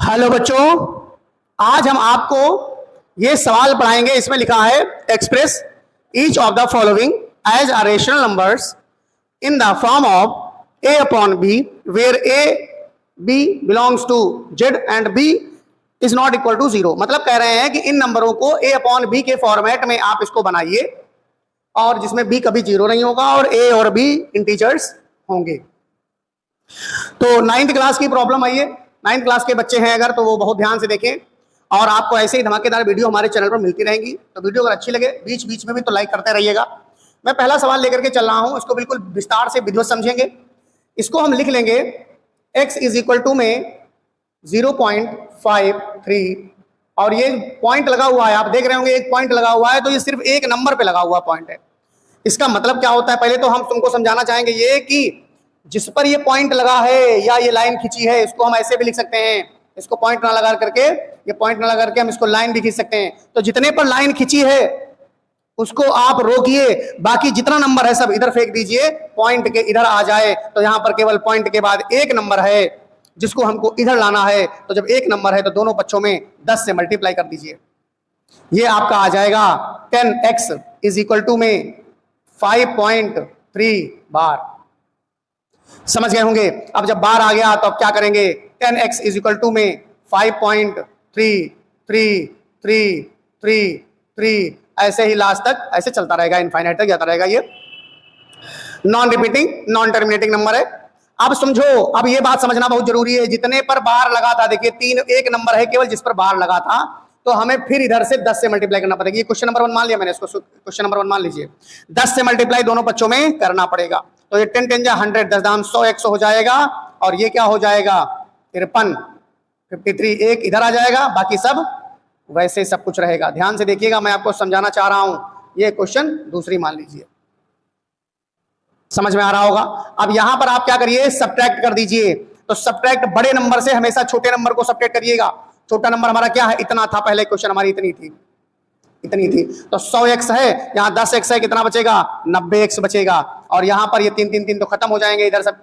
Hello बच्चों, आज हम आपको ये सवाल पढ़ाएंगे। इसमें लिखा है express each of the following as a rational numbers in the form of a upon b where a b belongs to z and b is not equal to 0। मतलब कह रहे हैं कि इन नंबरों को a अपॉन b के format में आप इसको बनाइए और जिसमें b कभी 0 नहीं होगा और a और b इंटीजर्स होंगे। तो 9th क्लास की प्रॉब्लम आई है। 9th क्लास के बच्चे हैं अगर, तो वो बहुत ध्यान से देखें और आपको ऐसे ही धमाकेदार वीडियो हमारे चैनल पर मिलती रहेंगी। तो वीडियो अगर अच्छी लगे बीच बीच में भी तो लाइक करते रहिएगा। मैं पहला सवाल लेकर के चल रहा हूं, इसको बिल्कुल विस्तार से विधिवत समझेंगे। इसको हम लिख लेंगे x इज इक्वल टू में 0.53 और ये पॉइंट लगा हुआ है, आप देख रहे होंगे एक पॉइंट लगा हुआ है, तो ये सिर्फ एक नंबर पे लगा हुआ पॉइंट है। इसका मतलब क्या होता है, पहले तो हम तुमको समझाना चाहेंगे ये कि जिस पर ये पॉइंट लगा है या ये लाइन खींची है, इसको हम ऐसे भी लिख सकते हैं। इसको पॉइंट ना लगा करके, ये पॉइंट ना लगा करके हम इसको लाइन भी खींच सकते हैं। तो जितने पर लाइन खींची है उसको आप रोकिए, बाकी जितना नंबर है सब इधर फेंक दीजिए, पॉइंट के इधर आ जाए। तो यहां पर केवल पॉइंट के बाद एक नंबर है जिसको हमको इधर लाना है। तो जब एक नंबर है तो दोनों पक्षों में 10 से मल्टीप्लाई कर दीजिए। ये आपका आ जाएगा 10x इज इक्वल टू में 5.3 बार। समझ गए होंगे। अब जब बार आ गया तो अब क्या करेंगे, 10x इज इक्वल टू में 5.3333 ऐसे ही लास्ट तक ऐसे चलता रहेगा, इनफाइनाइट तक जाता रहेगा। ये non repeating non terminating number है। अब समझो, अब ये बात समझना बहुत जरूरी है, जितने पर बार लगा था, देखिए एक नंबर है केवल जिस पर बार लगा था, तो हमें फिर इधर से 10 से मल्टीप्लाई करना पड़ेगा। ये क्वेश्चन नंबर 1 मान लिया मैंने, इसको क्वेश्चन नंबर 1 मान लीजिए। 10 से मल्टीप्लाई दोनों बच्चों में करना पड़ेगा। तो ये 10 10 जा 100, 10 दाम 100, 100 हो जाएगा और ये क्या हो जाएगा 53, 53 एक इधर आ जाएगा, बाकी सब वैसे सब कुछ रहेगा। ध्यान से देखिएगा, मैं आपको समझाना चाह रहा हूं। ये क्वेश्चन दूसरी मान लीजिए, समझ में आ रहा होगा। अब यहां पर आप क्या करिए, सब्ट्रैक्ट कर दीजिए। तो सब्ट्रैक्ट बड़े नंबर से हमेशा छोटे नंबर को सब्ट्रैक्ट करिएगा। छोटा नंबर हमारा क्या है, इतना था, पहले क्वेश्चन हमारी इतनी थी। तो 100x है, यहाँ 10x है, कितना बचेगा 90x बचेगा। और यहाँ पर ये 3 3 3 तो खत्म हो जाएंगे, इधर सब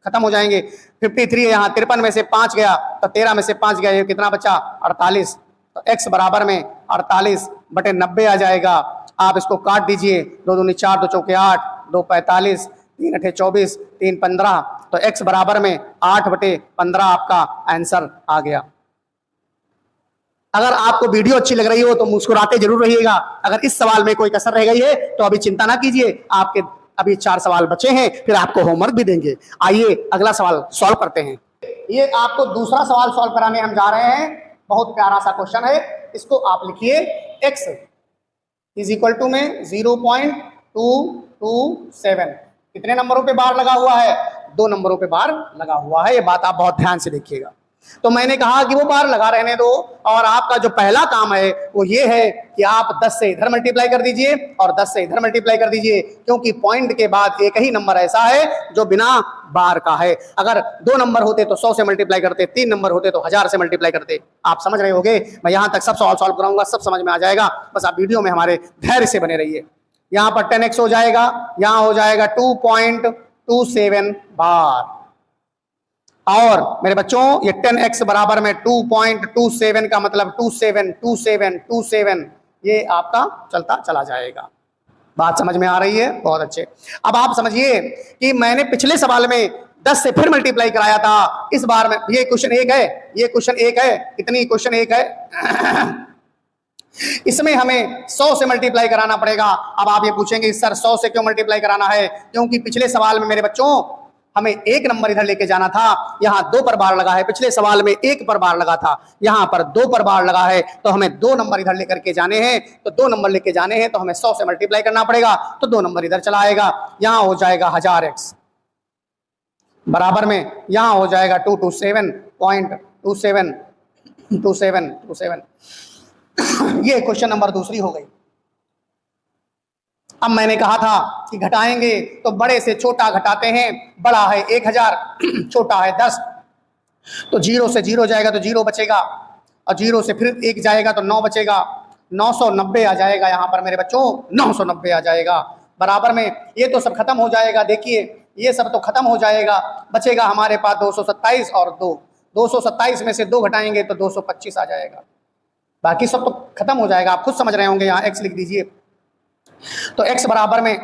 खत्म हो जाएंगे। 53 है, यहाँ 53 में से 5 गया तो 13 में से 5 गया, ये कितना बचा 48। तो x बराबर में 48/90 आ जाएगा। आप इसको काट दीजिए, 2 दूनी 4, 2 चौके 8, 2 45, 3 अठे 24, 3 15। तो x बराबर में 8/15 आपका आंसर आ गया। अगर आपको वीडियो अच्छी लग रही हो तो मुस्कुराते जरूर रहिएगा। अगर इस सवाल में कोई कसर रह गई है तो अभी चिंता ना कीजिए, आपके अभी 4 सवाल बचे हैं, फिर आपको होमवर्क भी देंगे। आइए अगला सवाल सॉल्व करते हैं। ये आपको दूसरा सवाल सॉल्व कराने हम जा रहे हैं। बहुत प्यारा सा क्वेश्चन है। इसको आप लिखिए, x इज इक्वल टू में 0.227। कितने नंबरों पे बार लगा हुआ है, 2 नंबरों पे बार लगा हुआ है। ये बात आप बहुत ध्यान से देखिएगा। तो मैंने कहा कि वो बार लगा रहने दो, और आपका जो पहला काम है वो ये है कि आप 10 से इधर मल्टीप्लाई कर दीजिए और 10 से इधर मल्टीप्लाई कर दीजिए, क्योंकि पॉइंट के बाद एक ही नंबर ऐसा है जो बिना बार का है। अगर 2 नंबर होते तो 100 से मल्टीप्लाई करते, 3 नंबर होते तो 1000 से मल्टीप्लाई करते। आप समझ रहे होंगे। मैं यहां तक सब सवाल सॉल्व कराऊंगा, सब समझ में आ जाएगा। बस आप वीडियो में हमारे धैर्य से बने रहिए। यहाँ पर 10x हो जाएगा, यहाँ हो जाएगा 2.27 बार। और मेरे बच्चों ये 10x बराबर में 2.27 का मतलब 27 ये आपका चलता चला जाएगा। बात समझ में आ रही है, बहुत अच्छे। अब आप समझिए कि मैंने पिछले सवाल में 10 से फिर मल्टीप्लाई कराया था। इस बार में ये क्वेश्चन 1 है, ये क्वेश्चन 1 है, इतनी क्वेश्चन 1 है। इसमें हमें 100 से मल्टीप्लाई कराना पड़ेगा। अब आप ये पूछेंगे सर 100 से क्यों मल्टीप्लाई कराना है, क्योंकि पिछले सवाल में मेरे बच्चों हमें एक नंबर इधर लेके जाना था। यहाँ 2 पर बार लगा है, पिछले सवाल में 1 पर बार लगा था, यहाँ पर 2 पर बार लगा है। तो हमें 2 नंबर इधर लेकर के जाने हैं। तो 2 नंबर लेके जाने हैं तो हमें 100 से मल्टीप्लाई करना पड़ेगा। तो 2 नंबर इधर चला आएगा, यहाँ हो जाएगा 1000x बराबर में यहाँ हो जाएगा 227.27 ये क्वेश्चन नंबर दूसरी हो गई। अब मैंने कहा था कि घटाएंगे तो बड़े से छोटा घटाते हैं। बड़ा है 1000, छोटा है 10, तो 0 से 0 जाएगा तो 0 बचेगा, और 0 से फिर 1 जाएगा तो 9 बचेगा। 990 आ जाएगा यहाँ पर मेरे बच्चों, 990 आ जाएगा बराबर में। ये तो सब खत्म हो जाएगा, देखिए ये सब तो खत्म हो जाएगा। बचेगा हमारे पास 227 और 2, 227 में से 2 घटाएंगे तो 225 आ जाएगा। बाकी सब तो खत्म हो जाएगा, आप खुद समझ रहे होंगे। यहाँ x लिख दीजिए। तो x बराबर में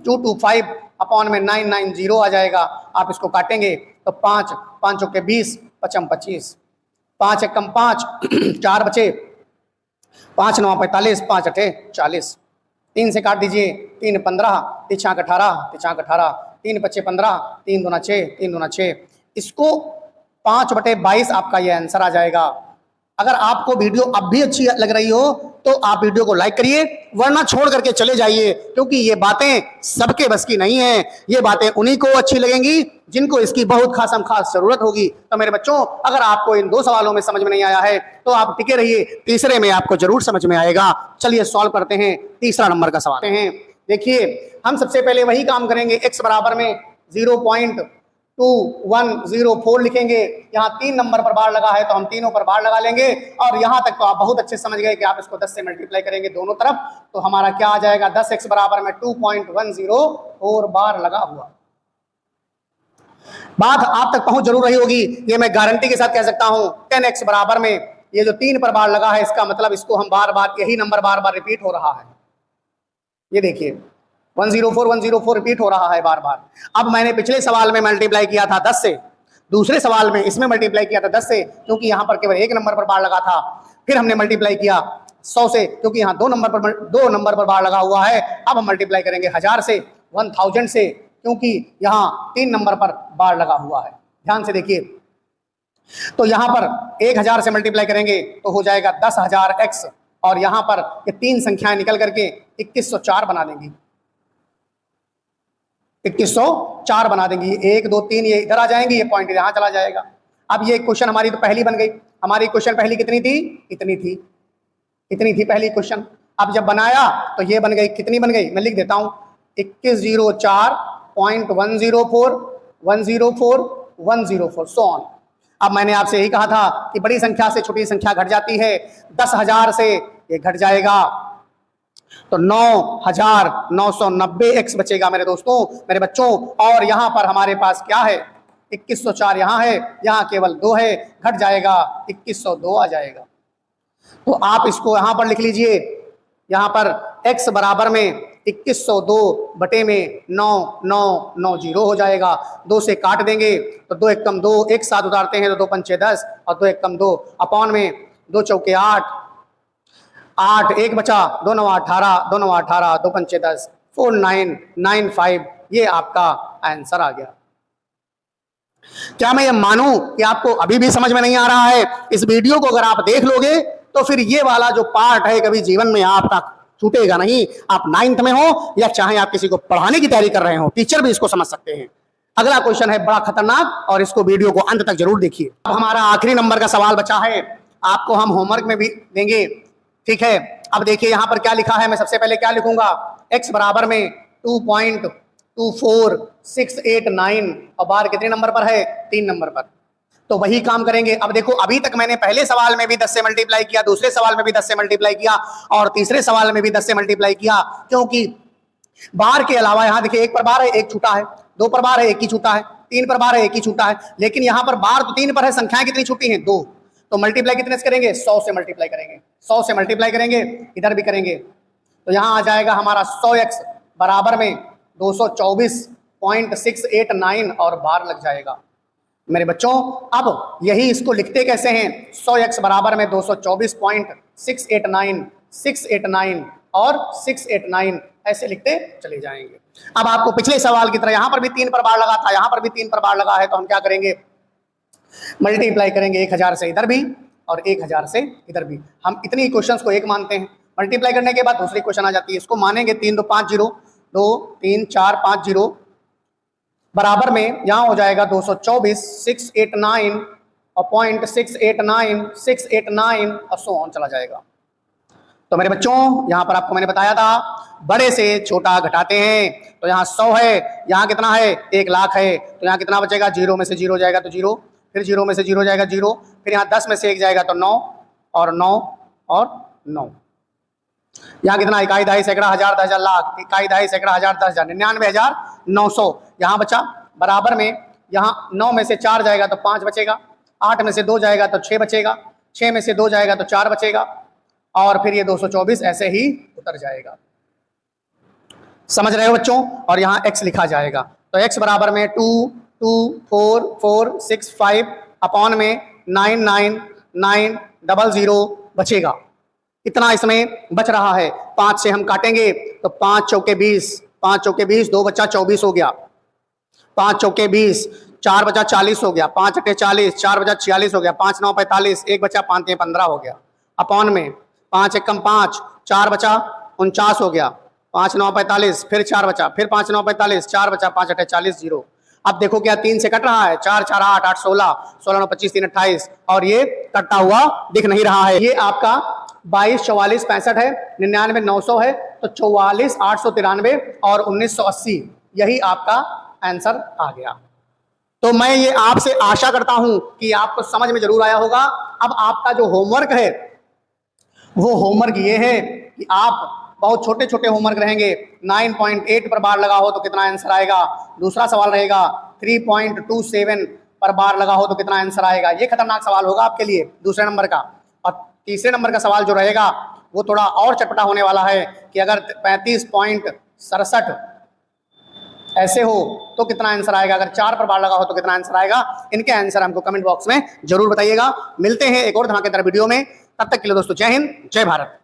225 अपॉन में 990 आ जाएगा। आप इसको काटेंगे तो 5 5 के 20 पचम 25, 5 एकम 5 4 बचे, 5 9 45, 5 8 40, 3 से काट दीजिए, 3 15 तिछाक 18 तिछाक 18, 3 25 15, 3 दूना 6 3 दूना 6। इसको 5/22 आपका ये आंसर आ जाएगा। अगर आपको वीडियो अब भी अच्छी लग रही हो तो आप वीडियो को लाइक करिए, वरना छोड़ करके चले जाइए, क्योंकि ये बातें सबके बस की नहीं है। ये बातें उन्हीं को अच्छी लगेंगी जिनको इसकी बहुत खासम खास जरूरत होगी। तो मेरे बच्चों, अगर आपको इन 2 सवालों में समझ में नहीं आया है तो आप टिके रहिए, तीसरे में आपको जरूर समझ में आएगा। चलिए सॉल्व करते हैं तीसरा नंबर का सवाल हैं। देखिए, हम सबसे पहले वही काम करेंगे। x बराबर में 0.2104 लिखेंगे। यहाँ 3 नंबर पर बार लगा है तो हम तीनों पर बार लगा लेंगे। और यहाँ तक तो आप बहुत अच्छे समझ गए कि आप इसको 10 से मल्टीप्लाई करेंगे दोनों तरफ, तो हमारा क्या आ जाएगा, 10x बराबर में 2.104 बार लगा हुआ। बात आप तक पहुंच जरूर रही होगी, ये मैं गारंटी के साथ कह सकता हूं। 10x बराबर में ये जो 3 पर बार लगा है, इसका मतलब इसको हम बार बार यही नंबर बार बार रिपीट हो रहा है। ये देखिए 104 रिपीट हो रहा है बार बार। अब मैंने पिछले सवाल में मल्टीप्लाई किया था 10 से, दूसरे सवाल में इसमें मल्टीप्लाई किया था 10 से, क्योंकि यहाँ पर केवल 1 नंबर पर बार लगा था। फिर हमने मल्टीप्लाई किया 100 से, क्योंकि यहाँ 2 नंबर पर बार लगा हुआ है। अब हम मल्टीप्लाई करेंगे 1000 से, 1000 से, क्योंकि यहाँ 3 नंबर पर बार लगा हुआ है। ध्यान से देखिए, तो यहाँ पर 1000 से मल्टीप्लाई करेंगे तो हो जाएगा 10,000x, और यहाँ पर ये 3 संख्याएं निकल करके 2104 बना देंगी। 2104 बना देंगी। 1 2 3 ये इधर आ जाएंगी, ये पॉइंट यहाँ चला जाएगा। अब ये क्वेश्चन हमारी तो पहली बन गई। हमारी क्वेश्चन पहली कितनी थी? इतनी थी पहली क्वेश्चन। अब जब बनाया तो ये बन गई, कितनी बन गई मैं लिख देता हूँ, 2104.104 सो ऑन। अब मैंने आपसे यही कहा था कि बड़ी संख्या से छोटी संख्या घट जाती है। 10,000 से ये घट जाएगा तो 9,990x बचेगा मेरे दोस्तों, मेरे बच्चों। और यहाँ पर हमारे पास क्या है, 2104 यहाँ है, यहाँ केवल 2 है, घट जाएगा 2102 आ जाएगा। तो आप इसको यहाँ पर लिख लीजिए। यहाँ पर x बराबर में 2102 बटे में 9990 हो जाएगा। 2 से काट देंगे तो 2 एकम 2, एक साथ उतारते हैं तो 2 पंचे 10 और 2 एकम 2 अपॉन में 2 चौके 8, 1 बचा, 2 9 18, 2 9 18, 2 पंचे 10, 4995। ये आपका आंसर आ गया। क्या मैं ये मानूं कि आपको अभी भी समझ में नहीं आ रहा है? इस वीडियो को अगर आप देख लोगे तो फिर ये वाला जो पार्ट है कभी जीवन में आपका छूटेगा नहीं। आप 9th में हो या चाहे आप किसी को पढ़ाने की तैयारी कर रहे हो, टीचर भी इसको समझ सकते हैं। अगला क्वेश्चन है बड़ा खतरनाक, और इसको वीडियो को अंत तक जरूर देखिए। अब हमारा आखिरी नंबर का सवाल बचा है, आपको हम होमवर्क में भी देंगे, ठीक है। अब देखिए यहाँ पर क्या लिखा है। मैं सबसे पहले क्या लिखूंगा, x बराबर में 2.24689, और बार कितने नंबर पर है, 3 नंबर पर। तो वही काम करेंगे। अब देखो, अभी तक मैंने पहले सवाल में भी 10 से मल्टीप्लाई किया, दूसरे सवाल में भी 10 से मल्टीप्लाई किया, और तीसरे सवाल में भी 10 से मल्टीप्लाई किया, क्योंकि बार के अलावा यहाँ देखिए 1 पर बार है, 1 छूटा है, 2 पर बार है, 1 ही छूटा है, 3 पर बार है, 1 ही छूटा है। लेकिन यहाँ पर बार तो 3 पर है, संख्याएं कितनी छूटी हैं, 2। तो मल्टीप्लाई कितने से करेंगे, 100 से मल्टीप्लाई करेंगे। 100 से मल्टीप्लाई करेंगे, इधर भी करेंगे, तो यहाँ आ जाएगा हमारा 100x बराबर में 224.689, और बार लग जाएगा मेरे बच्चों। अब यही इसको लिखते कैसे हैं, 100x बराबर में 224.689, 689 और 689 ऐसे लिखते चले जाएंगे। अब आपको पिछले सवाल की तरह यहाँ पर भी 3 पर बार लगा था, यहाँ पर भी 3 पर बार लगा है, तो हम क्या करेंगे, मल्टीप्लाई करेंगे 1000 से इधर भी और 1000 से इधर भी। हम इतनी क्वेश्चंस को एक मानते हैं। मल्टीप्लाई करने के बाद दूसरी क्वेश्चन आ जाती है, इसको मानेंगे 3 2 5 0, 2 3 4 5 0 बराबर में यहाँ हो जाएगा 224.689 और 0.689 689 और सो ऑन चला जाएगा। तो मेरे बच्चों, यहाँ पर आपको मैंने बताया था बड़े से छोटा घटाते हैं, तो यहाँ 100 है, यहाँ कितना है, 1 लाख है, तो यहाँ कितना बचेगा, 0 में से 0 जाएगा तो 0, फिर 0 में से 0 जाएगा 0, फिर यहाँ 10 में से 1 जाएगा तो 9 और 9 और 9। यहाँ कितना, इकाई दहाई सैकड़ा हजार 10,000 लाख, इकाई दहाई सैकड़ा हजार 10,000 99,900। यहाँ बचा बराबर में, यहाँ 9 में से 4 जाएगा तो 5 बचेगा, 8 में से 2 जाएगा तो 6 बचेगा, 6 में से 2 जाएगा तो 4 बचेगा, और फिर ये 224 ऐसे ही उतर जाएगा। समझ रहे हो बच्चों? और यहाँ x लिखा जाएगा, तो x बराबर में 2 2 4 4 6 5 अपॉन में 9 9 9 00 बचेगा। इतना इसमें बच रहा है। 5 से हम काटेंगे तो 5 चौके 20, 5 चौके 20, 2 बचा 24 हो गया, 5 चौके 20, 4 बचा 40 हो गया, 5 अट्ठे 40, 4 बचा 46 हो गया, 5 9 45, 1 बचा 5 3 15 हो गया। अपॉन में 5 एकम 5, 4 बचा 49 हो गया, 5 9 45, फिर 4 बचा, फिर 5 9 45, 4 बचा, 5 अट्ठे 40 0। अब देखो क्या 3 से कट रहा है, 4 4 8 8 16, 16 9 25 3 28, और ये कटता हुआ दिख नहीं रहा है। ये आपका 22 44 65 है, 99 900 है, तो 44 893 और 1980 यही आपका आंसर आ गया। तो मैं ये आपसे आशा करता हूं कि आपको समझ में जरूर आया होगा। अब आपका जो होमवर्क है वो होमवर्क ये है कि आप बहुत छोटे छोटे होमवर्क रहेंगे। 9.8 पर बार लगा हो तो कितना आंसर आएगा। दूसरा सवाल रहेगा 3.27 पर बार लगा हो तो कितना आंसर आएगा। ये खतरनाक सवाल होगा आपके लिए दूसरे नंबर का। और तीसरे नंबर का सवाल जो रहेगा वो थोड़ा और चटपटा होने वाला है कि अगर 35.67 ऐसे हो तो कितना आंसर आएगा, अगर 4 पर बार लगा हो तो कितना आंसर आएगा। इनके आंसर हमको कमेंट बॉक्स में जरूर बताइएगा। मिलते हैं एक और धमाकेदार वीडियो में, तब तक के लिए दोस्तों जय हिंद जय भारत।